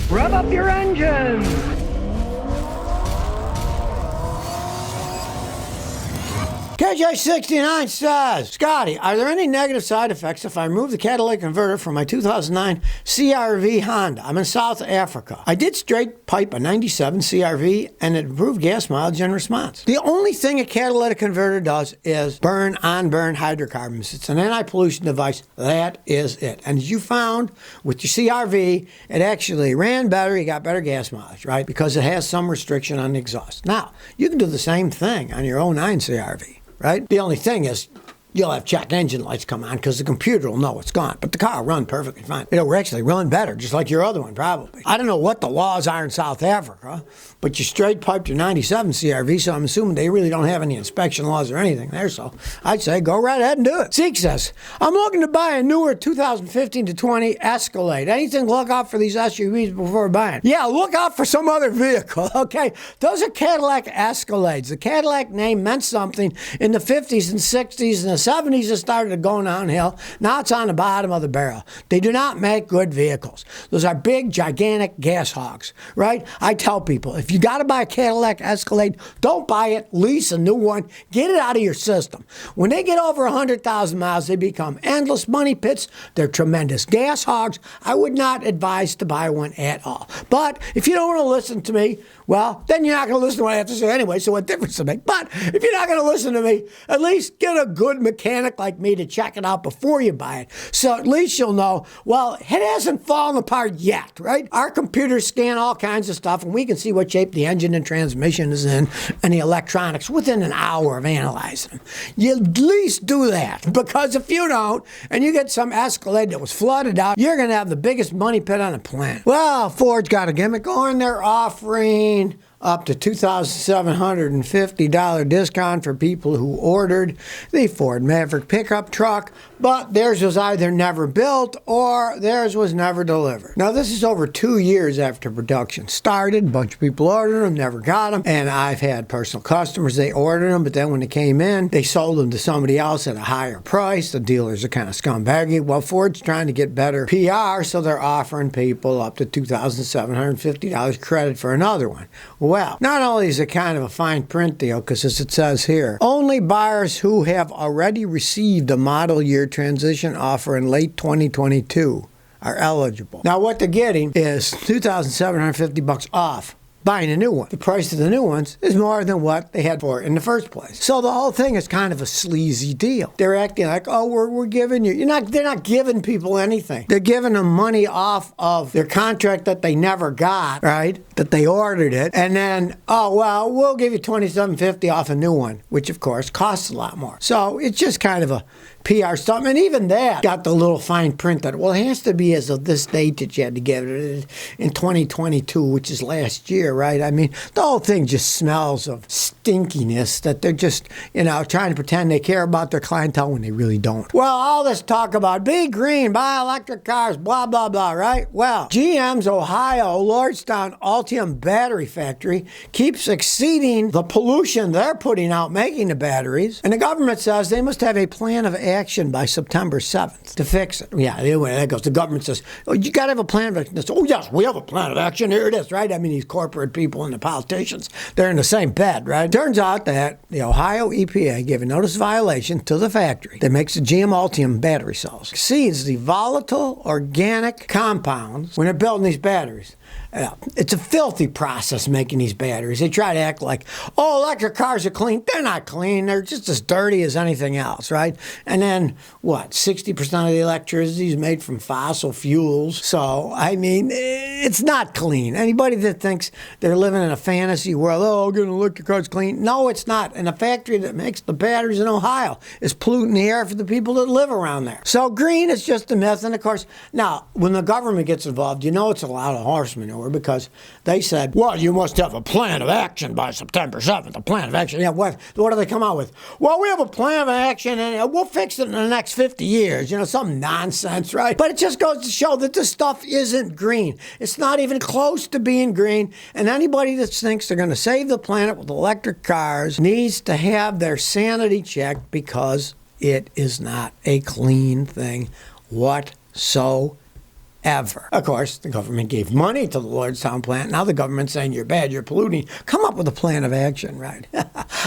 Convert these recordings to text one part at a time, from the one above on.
Rev up your engines! KJ69 says, Scotty, are there any negative side effects if I remove the catalytic converter from my 2009 CRV Honda? I'm in South Africa. I did straight pipe a 97 CRV and it improved gas mileage and response. The only thing a catalytic converter does is burn hydrocarbons. It's an anti-pollution device. That is it. And as you found with your CRV, it actually ran better. You got better gas mileage, right? Because it has some restriction on the exhaust. Now, you can do the same thing on your 09 CRV. Right? The only thing is you'll have check engine lights come on because the computer will know it's gone. But the car will run perfectly fine. It'll actually run better, just like your other one, probably. I don't know what the laws are in South Africa, but you straight piped your 97 CRV, so I'm assuming they really don't have any inspection laws or anything there, so I'd say go right ahead and do it. Zeke says, I'm looking to buy a newer 2015 to 20 Escalade. Anything to look out for these SUVs before buying? Yeah, look out for some other vehicle, okay? Those are Cadillac Escalades. The Cadillac name meant something in the 50s and 60s and the 70s. It started going downhill. Now it's on the bottom of the barrel. They do not make good vehicles. Those are big, gigantic gas hogs, right? I tell people, if you got to buy a Cadillac Escalade, don't buy it. Lease a new one. Get it out of your system. When they get over 100,000 miles, they become endless money pits. They're tremendous gas hogs. I would not advise to buy one at all. But if you don't want to listen to me, well, then you're not going to listen to what I have to say anyway, so what difference does it make? But if you're not going to listen to me, at least get a good mechanic like me to check it out before you buy it. So at least you'll know, well, it hasn't fallen apart yet, right? Our computers scan all kinds of stuff, and we can see what shape the engine and transmission is in and the electronics within an hour of analyzing them. You at least do that, because if you don't, and you get some Escalade that was flooded out, you're going to have the biggest money pit on the planet. Well, Ford's got a gimmick going. They're offering up to $2,750 discount for people who ordered the Ford Maverick pickup truck, but theirs was either never built or theirs was never delivered. Now, this is over 2 years after production started. A bunch of people ordered them, never got them, and I've had personal customers, they ordered them, but then when they came in, they sold them to somebody else at a higher price. The dealers are kind of scumbaggy. Well, Ford's trying to get better PR, so they're offering people up to $2,750 credit for another one. Well, not only is it kind of a fine print deal, because as it says here, only buyers who have already received a model year transition offer in late 2022 are eligible. Now, what they're getting is $2,750 off buying a new one. The price of the new ones is more than what they had for it in the first place. So the whole thing is kind of a sleazy deal. They're acting like, oh, we're giving you. They're not giving people anything. They're giving them money off of their contract that they never got, right? That they ordered it. And then, oh, well, we'll give you $2,750 off a new one, which of course costs a lot more. So it's just kind of a PR stuff. And even that got the little fine print that, well, it has to be as of this date that you had to give it in 2022, which is last year, right? I mean, the whole thing just smells of stinkiness, that they're just, trying to pretend they care about their clientele when they really don't. Well, all this talk about be green, buy electric cars, blah, blah, blah, right? Well, GM's Ohio Lordstown Ultium battery factory keeps exceeding the pollution they're putting out making the batteries, and the government says they must have a plan of action by September 7th to fix it. Yeah, anyway, that goes. The government says, oh, you got to have a plan of action. Oh, yes, we have a plan of action. Here it is, right? I mean, these corporate people and the politicians, they're in the same bed, right? Turns out that the Ohio EPA gave a notice of violation to the factory that makes the GM Ultium battery cells. Exceeds the volatile organic compounds when they're building these batteries. It's a filthy process making these batteries. They try to act like, oh, electric cars are clean. They're not clean. They're just as dirty as anything else, right? And then, 60% of the electricity is made from fossil fuels. So, I mean, it's not clean. Anybody that thinks they're living in a fantasy world, oh, getting an electric car's clean. No, it's not. And the factory that makes the batteries in Ohio is polluting the air for the people that live around there. So green is just a myth. And, of course, now, when the government gets involved, it's a lot of horse manure, because they said, well, you must have a plan of action by September 7th. A plan of action. Yeah, what do they come out with? Well, we have a plan of action, and we'll fix it in the next 50 years. Some nonsense, right? But it just goes to show that this stuff isn't green. It's not even close to being green. And anybody that thinks they're going to save the planet with electric cars needs to have their sanity checked, because it is not a clean thing whatsoever. ever. Of course, the government gave money to the Lordstown plant. Now the government's saying you're bad, you're polluting. Come up with a plan of action, right?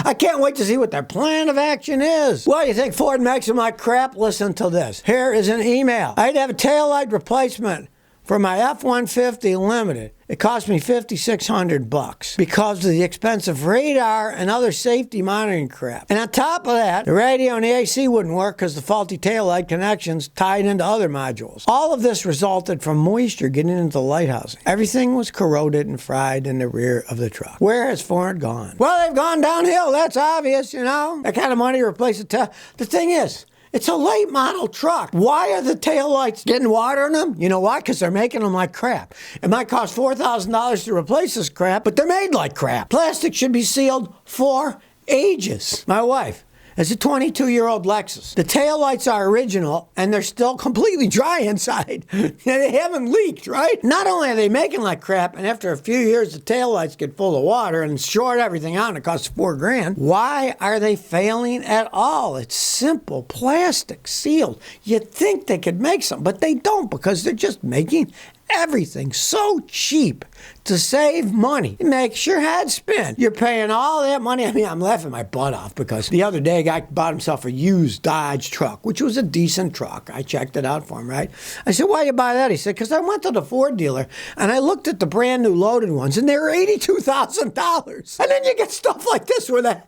I can't wait to see what their plan of action is. Well, you think Ford makes them like crap? Listen to this. Here is an email. I'd have a taillight replacement for my F-150 Limited. It cost me $5,600 because of the expensive radar and other safety monitoring crap. And on top of that, the radio and the AC wouldn't work because the faulty taillight connections tied into other modules. All of this resulted from moisture getting into the light housing. Everything was corroded and fried in the rear of the truck. Where has Ford gone? Well, they've gone downhill. That's obvious, you know. That kind of money to replace the thing is, it's a late model truck. Why are the taillights getting water in them? You know why? Because they're making them like crap. It might cost $4,000 to replace this crap, but they're made like crap. Plastic should be sealed for ages. My wife has a 22-year-old Lexus. The taillights are original, and they're still completely dry inside. They haven't leaked, right? Not only are they making like crap, and after a few years, the taillights get full of water and short everything out, and it costs $4,000. Why are they failing at all? It's simple, plastic, sealed. You'd think they could make some, but they don't because they're just making everything so cheap to save money. It makes your head spin. You're paying all that money. I mean, I'm laughing my butt off because the other day a guy bought himself a used Dodge truck, which was a decent truck. I checked it out for him, right? I said, why you buy that? He said, because I went to the Ford dealer and I looked at the brand new loaded ones and they were $82,000. And then you get stuff like this where the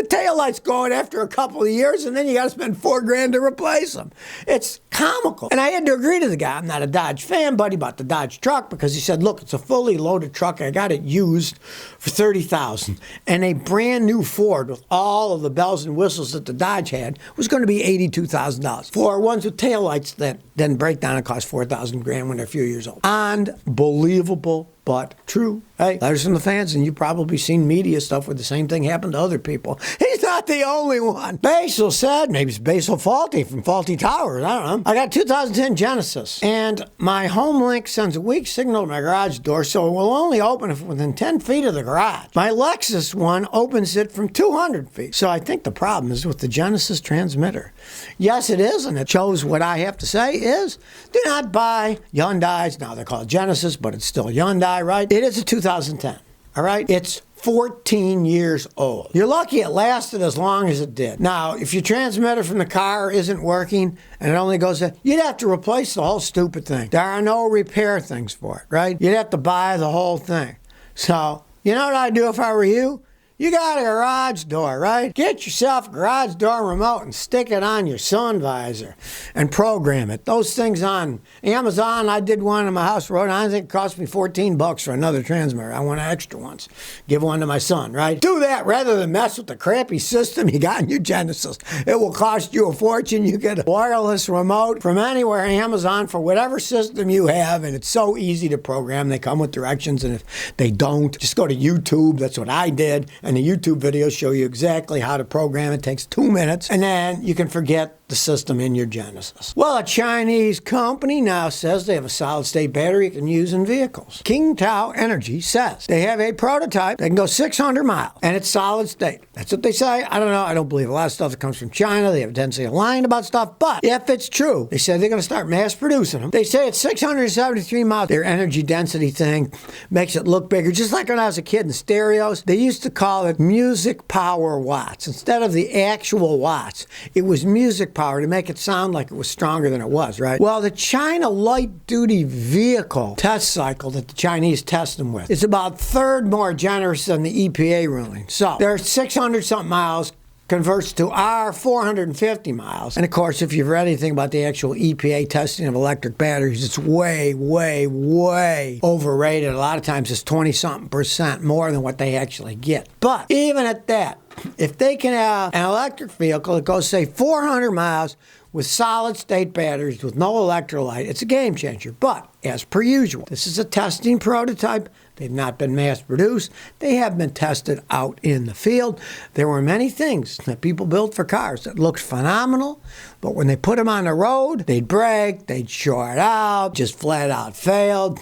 taillight's going after a couple of years and then you got to spend $4,000 to replace them. It's comical. And I had to agree to the guy. I'm not a Dodge fan, but he bought the Dodge truck because he said, look, it's a fully loaded truck. I got it used for $30,000. And a brand new Ford with all of the bells and whistles that the Dodge had was going to be $82,000. For ones with taillights that then break down and cost $4,000 when they're a few years old. Unbelievable, but true. Hey, letters from the fans, and you've probably seen media stuff where the same thing happened to other people. He's not the only one. Basil said, maybe it's Basil Faulty from Faulty Towers. I don't know. I got a 2010 Genesis, and my home link sends a weak signal to my garage door, so it will only open if within 10 feet of the garage. My Lexus one opens it from 200 feet. So I think the problem is with the Genesis transmitter. Yes, it is, and it shows what I have to say is, do not buy Hyundais. Now they're called Genesis, but it's still Hyundai, right? It is a 2010, all right? It's 14 years old. You're lucky it lasted as long as it did. Now, if your transmitter from the car isn't working and it only goes in, you'd have to replace the whole stupid thing. There are no repair things for it, right? You'd have to buy the whole thing. So, you know what I'd do if I were you? You got a garage door, right? Get yourself a garage door remote and stick it on your sun visor and program it. Those things on Amazon, I did one in my house, Rhode Island. I think it cost me $14 for another transmitter. I want extra ones. Give one to my son, right? Do that rather than mess with the crappy system you got in your Genesis. It will cost you a fortune. You get a wireless remote from anywhere, Amazon, for whatever system you have, and it's so easy to program. They come with directions, and if they don't, just go to YouTube. That's what I did. And the YouTube videos show you exactly how to program it. It takes 2 minutes, and then you can forget the system in your Genesis. Well, a Chinese company now says they have a solid-state battery you can use in vehicles. Qingdao Energy says they have a prototype that can go 600 miles, and it's solid-state. That's what they say. I don't know. I don't believe a lot of stuff that comes from China. They have a tendency of lying about stuff, but if it's true, they say they're going to start mass-producing them. They say it's 673 miles. Their energy density thing makes it look bigger. Just like when I was a kid in stereos, they used to call it music power watts. Instead of the actual watts, it was music power to make it sound like it was stronger than it was, right? Well, the China light-duty vehicle test cycle that the Chinese test them with is about third more generous than the EPA ruling. So they're 600-something miles, converts to our 450 miles. And of course, if you've read anything about the actual EPA testing of electric batteries, it's way, way, way overrated. A lot of times it's 20-something% more than what they actually get. But even at that, if they can have an electric vehicle that goes, say, 400 miles with solid-state batteries with no electrolyte, it's a game changer. But, as per usual, this is a testing prototype. They've not been mass-produced. They have been tested out in the field. There were many things that people built for cars that looked phenomenal, but when they put them on the road, they'd break, they'd short out, just flat out failed.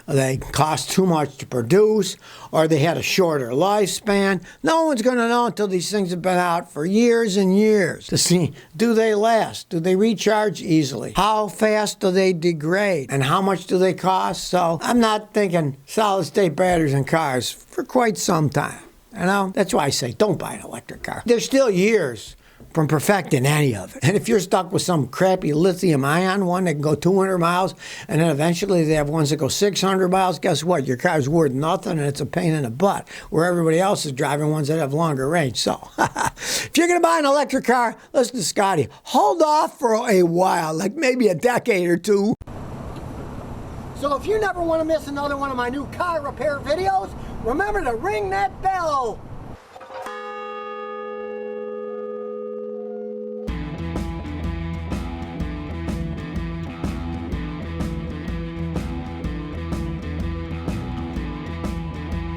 They cost too much to produce, or they had a shorter lifespan. No one's going to know until these things have been out for years and years to see, do they last? Do they recharge easily? How fast do they degrade? And how much do they cost? So I'm not thinking solid state batteries in cars for quite some time. You know, that's why I say don't buy an electric car. There's still years from perfecting any of it. And if you're stuck with some crappy lithium ion one that can go 200 miles, and then eventually they have ones that go 600 miles, guess what? Your car's worth nothing and it's a pain in the butt, where everybody else is driving ones that have longer range. So if you're going to buy an electric car, listen to Scotty. Hold off for a while, like maybe a decade or two. So if you never want to miss another one of my new car repair videos, remember to ring that bell.